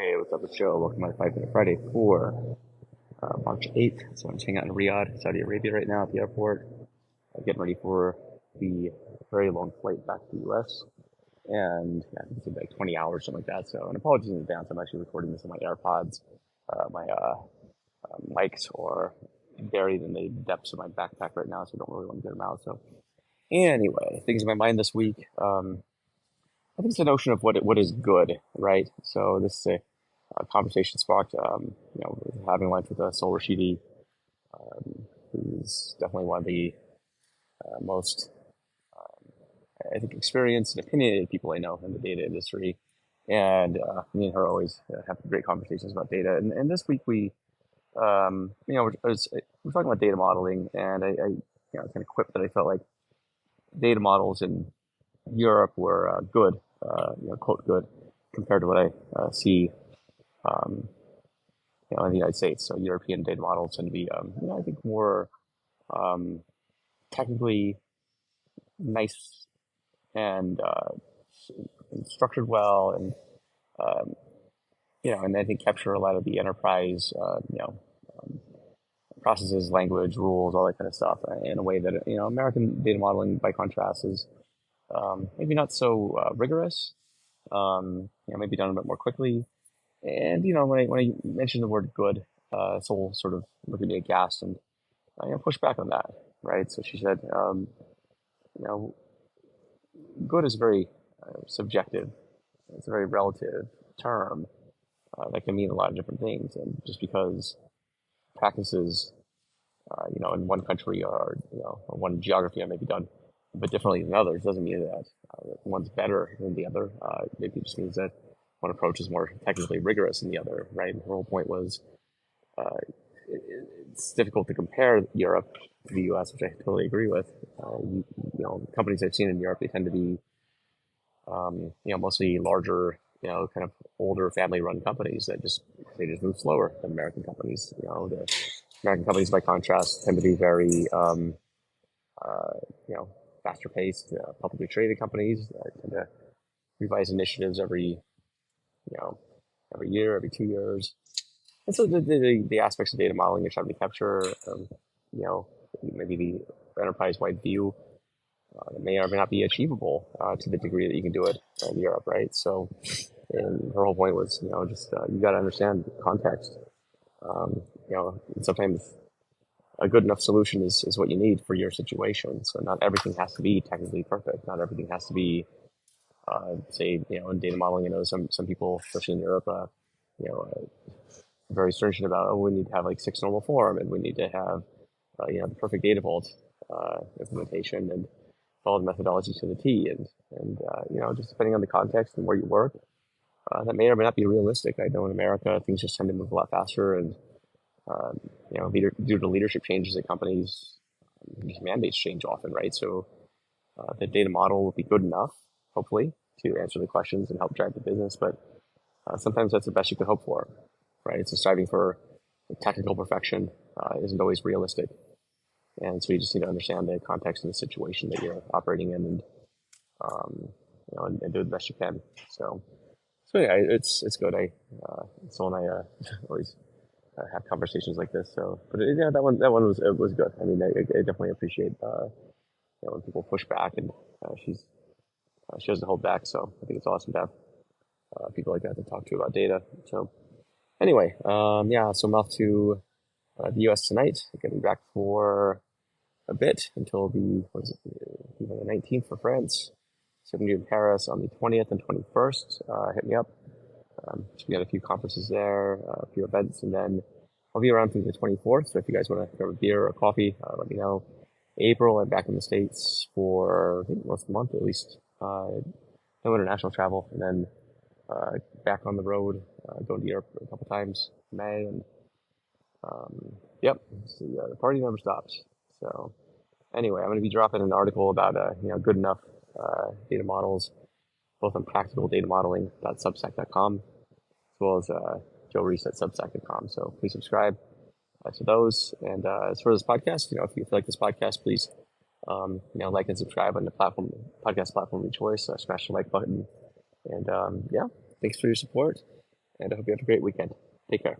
Hey, what's up, it's Joe? Welcome to my 5 Minute Friday for March 8th. So I'm hanging out in Riyadh, Saudi Arabia right now at the airport, getting ready for the very long flight back to the US. And yeah, I think it's gonna be like 20 hours, something like that. So, and apologies in advance, I'm actually recording this on my AirPods. My mics are buried in the depths of my backpack right now, so I don't really want to get them out. So, anyway, things in my mind this week. I think it's the notion of what is good, right? So this is a conversation sparked, having lunch with Sol Rashidi, who's definitely one of the most, I think, experienced and opinionated people I know in the data industry. And me and her always have great conversations about data. And this week we're talking about data modeling, and I kind of quipped that I felt like data models in Europe were good, quote good, compared to what I see um, in the United States. So European data models tend to be, I think more um, technically nice and structured well, and um, and I think capture a lot of the enterprise, processes, language, rules, all that kind of stuff, in a way that American data modeling, by contrast, is maybe not so rigorous. Maybe done a bit more quickly. And when I mentioned the word good, Soul sort of looked at me aghast and pushed back on that, right? So she said, you know, good is very subjective. It's a very relative term that can mean a lot of different things. And just because practices, in one country or or one geography are maybe done a bit differently than others, doesn't mean that one's better than the other. Maybe it just means that one approach is more technically rigorous than the other, right? And her whole point was uh, it's difficult to compare Europe to the U.S., which I totally agree with. Companies I've seen in Europe, they tend to be mostly larger, kind of older family-run companies that they just move slower than American companies. The American companies, by contrast, tend to be very, uh, you know, faster-paced, publicly traded companies that tend to revise initiatives you know, every year, every 2 years. And so the aspects of data modeling you're trying to capture, you know, maybe the enterprise-wide view that may or may not be achievable to the degree that you can do it in Europe, right? So, and her whole point was, just you got to understand context. And sometimes a good enough solution is what you need for your situation. So not everything has to be technically perfect. Not everything has to be, say, in data modeling. Some people, especially in Europe, you know, uh, very stringent about, oh, we need to have like six normal form, and we need to have, the perfect data vault implementation, and follow the methodology to the T. And just depending on the context and where you work, that may or may not be realistic. I know in America, things just tend to move a lot faster, and due to leadership changes at companies, these mandates change often, right? So the data model will be good enough, hopefully, to answer the questions and help drive the business. But sometimes that's the best you could hope for, right? So striving for technical perfection isn't always realistic. And so you just need to understand the context and the situation that you're operating in, and and do the best you can. So yeah, it's good. Soul and I always have conversations like this. So, but yeah, that one was good. I mean, I definitely appreciate when people push back, and she doesn't hold back. So I think it's awesome to have people like that to talk to about data. So anyway, yeah, so I'm off to the U.S. tonight. I'm getting back for a bit until the what is it, the 19th for France. So I'm going to be in Paris on the 20th and 21st. Hit me up. So we got a few conferences there, a few events, and then I'll be around through the 24th. So if you guys want to grab a beer or a coffee, let me know. April, I'm back in the States for, I think, most of the month at least. No international travel, and then back on the road, going to Europe a couple times in May, and yep, so, the party never stops. So anyway, I'm going to be dropping an article about good enough data models, both on practicaldatamodeling.substack.com, as well as joereese@substack.com. So please subscribe to those. And as for this podcast, if you like this podcast, please like and subscribe on the podcast platform of your choice. Smash the like button, and yeah, thanks for your support. And I hope you have a great weekend. Take care.